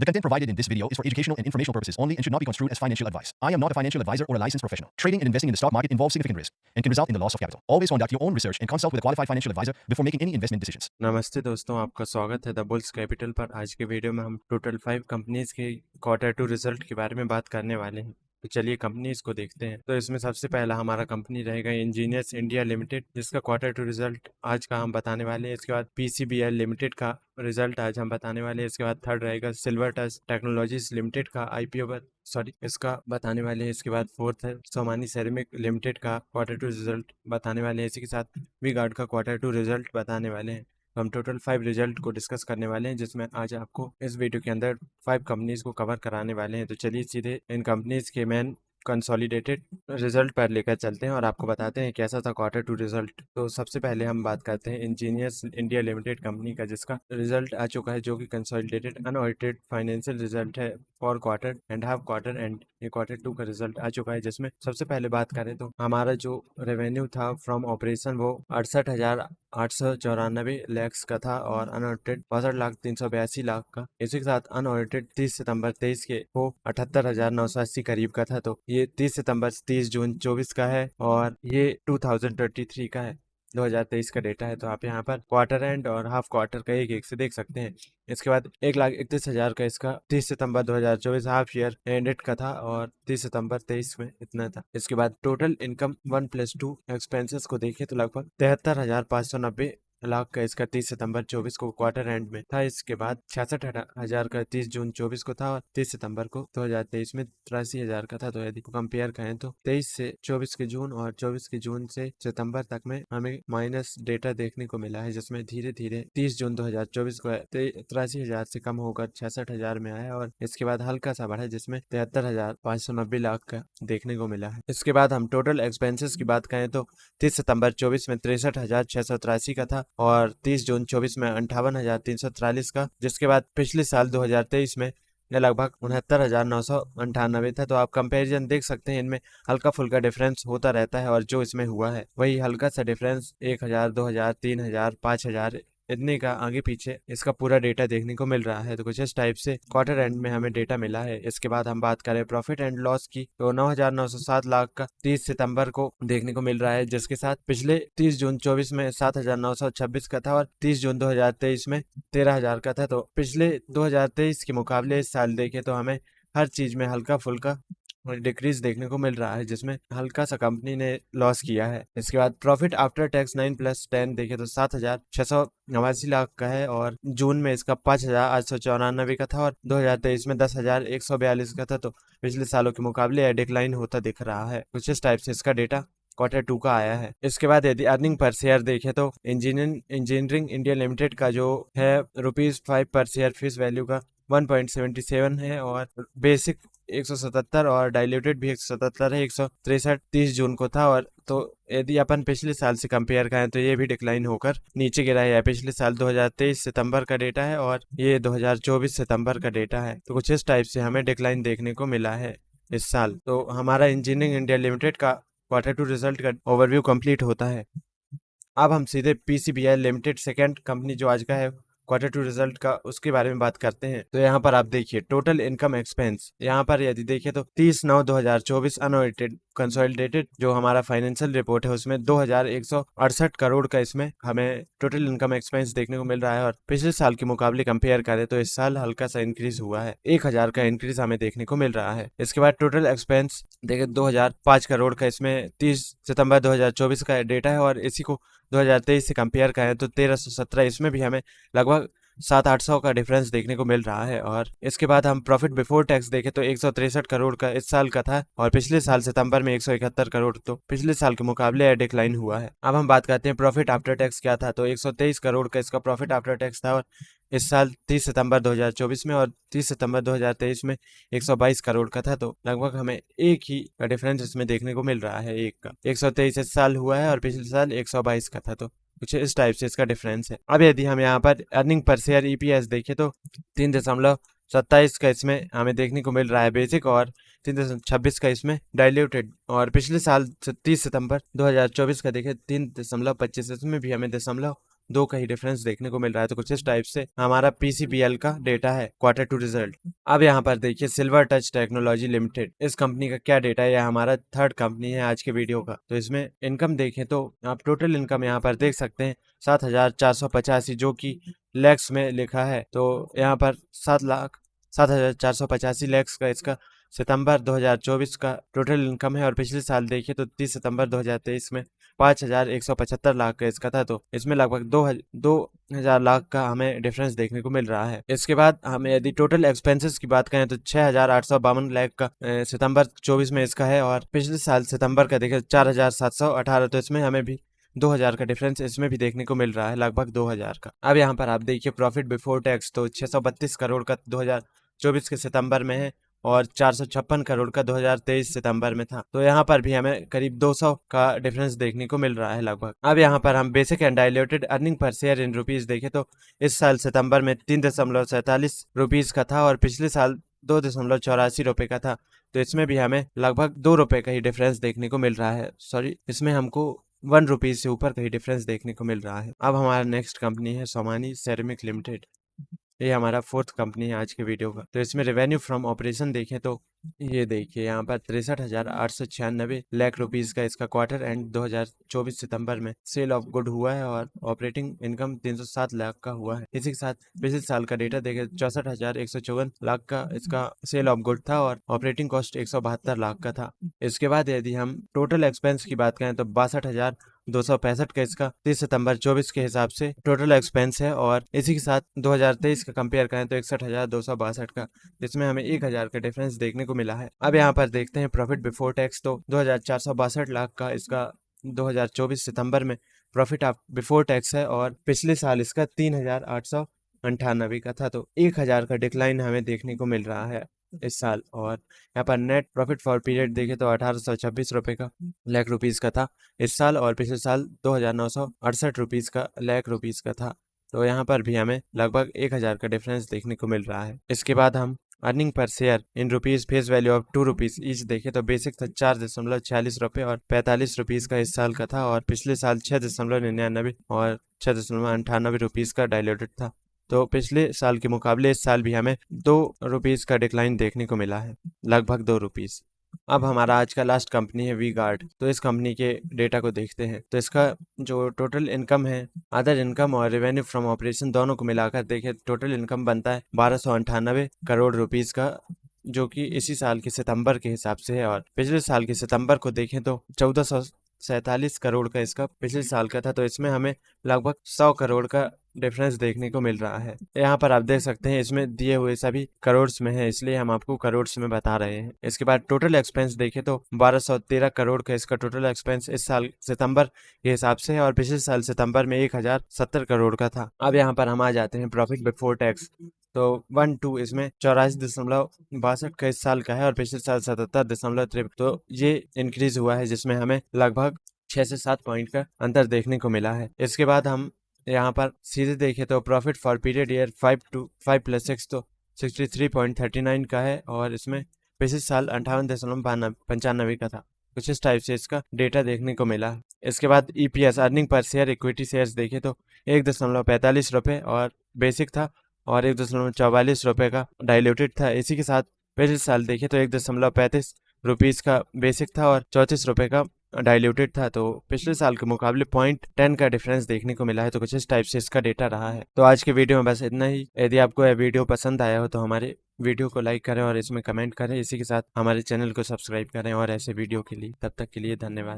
The content provided in this video is for educational and informational purposes only and should not be construed as financial advice. I am not a financial advisor or a licensed professional. Trading and investing in the stock market involves significant risk and can result in the loss of capital. Always conduct your own research and consult with a qualified financial advisor before making any investment decisions. नमस्ते दोस्तों, आपका स्वागत है the bulls capital पर। आज के video में हम टोटल 5 कंपनीज के क्वार्टर टू रिजल्ट के बारे में बात करने वाले हैं। तो चलिए कंपनीज को देखते हैं। तो इसमें सबसे पहला हमारा कंपनी रहेगा इंजीनियर्स इंडिया लिमिटेड, जिसका क्वार्टर टू रिजल्ट आज का हम बताने वाले हैं। इसके बाद पीसीबीएल लिमिटेड का रिजल्ट आज हम बताने वाले हैं। इसके बाद थर्ड रहेगा सिल्वर टच टेक्नोलॉजीज लिमिटेड का आईपीओ इसका बताने वाले हैं। इसके बाद फोर्थ है सोमानी सेरेमिक लिमिटेड का क्वार्टर टू रिजल्ट बताने वाले हैं। इसी के साथ वी गार्ड का क्वार्टर टू रिजल्ट बताने वाले हैं। तो हम टोटल 5 रिजल्ट को डिस्कस करने वाले हैं, जिसमें आज आपको इस वीडियो के अंदर 5 कंपनीज को कवर कराने वाले हैं। तो चलिए सीधे इन कंपनीज के मेन कंसोलिडेटेड रिजल्ट पर लेकर चलते हैं और आपको बताते हैं कैसा था क्वार्टर टू रिजल्ट। तो सबसे पहले हम बात करते हैं इंजीनियर्स इंडिया लिमिटेड कंपनी का, जिसका रिजल्ट आ चुका है, जो कि कंसोलिडेटेड अनऑडिटेड फाइनेंशियल रिजल्ट है for quarter and half quarter and ये क्वार्टर टू का रिजल्ट आ चुका है। जिसमें सबसे पहले बात करें तो हमारा जो रेवेन्यू था फ्रॉम ऑपरेशन वो 68,894 लैक्स का था और अनऑडिटेड 62,382,00,000 का। इसी के साथ अनऑडिटेड 30 सितंबर 23 के वो 78,980 करीब का था। तो ये 30 सितंबर 30 जून 24 का है और ये 2023 का है, 2023 का डेटा है। तो आप यहाँ पर क्वार्टर एंड और हाफ क्वार्टर का एक से देख सकते हैं। इसके बाद 1,31,000 का इसका 30 सितंबर 2024 हाफ ईयर एंडेड का था और 30 सितंबर 23 में इतना था। इसके बाद टोटल इनकम 1+2 एक्सपेंसेस को देखें तो लगभग 73,590 लाख का इसका 30 सितंबर 24 को क्वार्टर एंड में था। इसके बाद 66,000 का 30 जून 24 को था और 30 सितंबर को 2023 में 83,000 का था। तो यदि कंपेयर करें तो 23 से 24 के जून और 24 के जून से सितंबर तक में हमें माइनस डेटा देखने को मिला है, जिसमें धीरे धीरे 30 जून 2024 को 83,000 से कम होकर 66,000 में आया और इसके बाद हल्का सा बढ़ा, जिसमें 73,590 लाख का देखने को मिला है। इसके बाद हम टोटल एक्सपेंसेस की बात करें तो 30 सितंबर 24 में 63,683 का था और 30 जून 24 में 58,343 का, जिसके बाद पिछले साल 2023 में यह लगभग 69,998 था। तो आप कंपैरिजन देख सकते हैं, इनमें हल्का फुल्का डिफरेंस होता रहता है और जो इसमें हुआ है वही हल्का सा डिफरेंस 1,000, 2,000, 3,000, 5,000 इतने का आगे पीछे इसका पूरा डेटा देखने को मिल रहा है। तो कुछ इस टाइप से क्वार्टर एंड में हमें डेटा मिला है। इसके बाद हम बात करें प्रॉफिट एंड लॉस की, तो 9,907 लाख का 30 सितंबर को देखने को मिल रहा है, जिसके साथ पिछले 30 जून 24 में 7,926 का था और 30 जून 2023 में 13,000 का था। तो पिछले 2023 के मुकाबले इस साल देखें तो हमें हर चीज में हल्का फुल्का डिक्रीज देखने को मिल रहा है, जिसमें हल्का सा कंपनी ने लॉस किया है। इसके बाद प्रॉफिट आफ्टर टैक्स 9+10 देखे तो 7,689 लाख का है और जून में इसका 5,894 का था और 2023 में 10,142 का था। तो पिछले सालों के मुकाबले यह डिक्लाइन होता दिख रहा है। कुछ इस टाइप से इसका डेटा क्वार्टर टू का आया है। इसके बाद यदि अर्निंग पर शेयर देखें तो इंजीनियरिंग इंडिया लिमिटेड का जो है ₹5 पर शेयर फेस वैल्यू का 1.77 है और बेसिक 177 और डाइल्यूटेड भी 177 है। 163 30 जून को था और तो यदि अपन पिछले साल से कंपेयर करें तो ये भी डिक्लाइन होकर नीचे गिरा है। पिछले साल 2023 सितंबर का डेटा है और ये 2024 सितंबर का डेटा है। तो कुछ इस टाइप से हमें डिक्लाइन देखने को मिला है इस साल। तो हमारा इंजीनियरिंग इंडिया लिमिटेड का क्वार्टर टू रिजल्ट का ओवरव्यू कंप्लीट होता है। अब हम सीधे पीसीबीएल लिमिटेड सेकेंड कंपनी जो आज का है क्वार्टर टू रिजल्ट का, उसके बारे में बात करते हैं। तो यहाँ पर आप देखिए टोटल इनकम एक्सपेंस, यहाँ पर यदि देखिए तो 30/9/2024 अनऑडिटेड कंसोलिडेटेड जो हमारा फाइनेंशियल रिपोर्ट है उसमें 2,168 करोड़ का इसमें हमें टोटल इनकम एक्सपेंस देखने को मिल रहा है और पिछले साल के मुकाबले कंपेयर करें तो इस साल हल्का सा इंक्रीज हुआ है, 1,000 का इंक्रीज हमें देखने को मिल रहा है। इसके बाद टोटल एक्सपेंस देखें 2,005 करोड़ का इसमें 30 सितंबर 2024 का डेटा है और इसी को 2023 से कंपेयर करें तो 1,317 इसमें भी हमें लगभग 700-800 का डिफरेंस देखने को मिल रहा है। और इसके बाद हम प्रॉफिट बिफोर टैक्स देखें तो 163 करोड़ का इस साल का था और पिछले साल सितंबर में 171 करोड़, तो पिछले साल के मुकाबले डिक्लाइन हुआ है। अब हम बात करते हैं प्रॉफिट आफ्टर टैक्स क्या था, तो 123 करोड़ का इसका प्रॉफिट आफ्टर टैक्स था और इस साल 30 सितंबर 2024 में और 30 सितंबर 2023 में 122 करोड़ का था। तो लगभग हमें एक ही का डिफरेंस इसमें देखने को मिल रहा है, एक का 123 इस साल हुआ है और पिछले साल 122 का था। तो कुछ इस टाइप से इसका डिफरेंस है। अब यदि हम यहाँ पर अर्निंग पर शेयर ईपीएस देखें तो 3.27 का इसमें हमें देखने को मिल रहा है बेसिक और 3.26 का इसमें डाइल्यूटेड और पिछले साल 30 सितंबर 2024 का देखें 3.25 इसमें भी हमें 2 का ही डिफरेंस देखने को मिल रहा है। तो कुछ इस टाइप से हमारा PCBL का डेटा है क्वार्टर 2 रिजल्ट। अब यहाँ पर देखिए सिल्वर टच टेक्नोलॉजी लिमिटेड, इस कंपनी का क्या डेटा है। यह हमारा थर्ड कंपनी है आज के वीडियो का। तो इसमें इनकम देखें तो आप टोटल इनकम यहाँ पर देख सकते हैं 7,485, जो कि लैक्स में लिखा है। तो यहाँ पर 7,485 लैक्स का इसका सितंबर 2024 का टोटल इनकम है। और पिछले साल देखिए तो 30 सितंबर 2023 में 5,175 लाख का इसका था। तो इसमें लगभग 2,000 लाख का हमें डिफरेंस देखने को मिल रहा है। इसके बाद हमें यदि टोटल एक्सपेंसेस की बात करें तो 6,852 लाख का सितंबर 24 में इसका है। और पिछले साल सितंबर का देखें 4,718। तो इसमें हमें भी 2,000 का डिफरेंस इसमें भी देखने को मिल रहा है, लगभग 2,000 का। अब यहाँ पर आप देखिए प्रॉफिट बिफोर टैक्स, तो 632 करोड़ का 2024 के सितंबर में है और 456 करोड़ का 2023 सितंबर में था। तो यहाँ पर भी हमें करीब 200 का डिफरेंस देखने को मिल रहा है लगभग। अब यहाँ पर हम basic and diluted earning per share in rupees देखें तो इस साल सितंबर में 3.47 रुपीज का था और पिछले साल 2.84 रुपए का था। तो इसमें भी हमें लगभग 2 रुपए का ही डिफरेंस देखने को मिल रहा है। सॉरी, इसमें हमको 1 रुपीज से ऊपर का ही डिफरेंस देखने को मिल रहा है। अब हमारा नेक्स्ट कंपनी है सोमानी सेरेमिक लिमिटेड। ये हमारा फोर्थ कंपनी है आज के वीडियो का। तो इसमें रेवेन्यू फ्रॉम ऑपरेशन देखें तो ये देखिए यहाँ पर 63,896 लाख रुपीस का इसका क्वार्टर एंड 2024 सितंबर में सेल ऑफ गुड हुआ है और ऑपरेटिंग इनकम 307 लाख का हुआ है। इसी के साथ पिछले साल का डेटा देखें 64,154 लाख का इसका सेल ऑफ गुड था और ऑपरेटिंग कॉस्ट 172 लाख का था। इसके बाद यदि हम टोटल एक्सपेंस की बात करें तो 62,265 का इसका 30 सितंबर 24 के हिसाब से टोटल एक्सपेंस है। और इसी के साथ 2023 का कंपेयर करें तो 61,262 का, जिसमें हमें 1,000 का डिफरेंस देखने को मिला है। अब यहाँ पर देखते हैं प्रॉफिट बिफोर टैक्स, तो 2,462 लाख का इसका 2024 सितंबर में प्रॉफिट बिफोर टैक्स है और पिछले साल इसका 3,898 का था। तो 1,000 का डिक्लाइन हमें देखने को मिल रहा है इस साल। और यहाँ पर नेट प्रॉफिट फॉर पीरियड देखें तो 1,826 रुपए का लाख रुपीस का था इस साल और पिछले साल 2,968 रुपीस का लाख रुपीस का था। तो यहाँ पर भी हमें लगभग 1,000 का डिफरेंस देखने को मिल रहा है। इसके बाद हम earning per share in rupees face value of 2 rupees each देखे तो बेसिक था 4.46 रुपए और 45 रुपीज का इस साल का था और पिछले साल 6.99 और 6.98 रुपीज का डायल्यूटेड था। तो पिछले साल के मुकाबले इस साल भी हमें 2 रुपीज का डिक्लाइन देखने को मिला है, लगभग 2 रुपीज। अब हमारा आज का लास्ट कंपनी है वी गार्ड। तो इस कंपनी के डेटा को देखते हैं तो इसका जो टोटल इनकम है, अदर इनकम और रेवेन्यू फ्रॉम ऑपरेशन दोनों को मिलाकर देखें टोटल इनकम बनता है 1,298 करोड़ रुपीस का, जो कि इसी साल के सितंबर के हिसाब से है। और पिछले साल के सितंबर को देखें तो 1,447 करोड़ का इसका पिछले साल का था। तो इसमें हमें लगभग 100 करोड़ का डिफरेंस देखने को मिल रहा है। यहाँ पर आप देख सकते हैं इसमें दिए हुए सभी करोड़ में है, इसलिए हम आपको करोड़ में बता रहे हैं। इसके बाद टोटल एक्सपेंस देखें तो 1,213 करोड़ का इसका टोटल एक्सपेंस इस साल सितंबर के हिसाब से है और पिछले साल सितंबर में 1,070 करोड़ का था। अब यहाँ पर हम आ जाते हैं प्रॉफिट बिफोर टैक्स। तो 1-2 इसमें 84.62 का इस साल का है और पिछले साल 77.53। तो ये इंक्रीज हुआ है, जिसमें हमें लगभग 6 से 7 पॉइंट का अंतर देखने को मिला है। इसके बाद हम यहाँ पर सीधे देखें तो प्रॉफिट फॉर पीरियड ईयर 5+6 तो 63.39 का है और इसमें पिछले साल 58.95 का था। कुछ इस टाइप से इसका डेटा देखने को मिला। इसके बाद EPS earning per share equity shares देखें तो 1.45 रुपए और बेसिक था और 1.44 रुपए का डाइल्यूटेड था। इसी के साथ पिछले साल देखें तो 1.35 रुपीज का बेसिक था और 34 रुपए का डाइल्यूटेड था। तो पिछले साल के मुकाबले 0.10 का डिफरेंस देखने को मिला है। तो कुछ इस टाइप से इसका डेटा रहा है। तो आज के वीडियो में बस इतना ही। यदि आपको यह वीडियो पसंद आया हो तो हमारे वीडियो को लाइक करें और इसमें कमेंट करें। इसी के साथ हमारे चैनल को सब्सक्राइब करें और ऐसे वीडियो के लिए। तब तक के लिए धन्यवाद।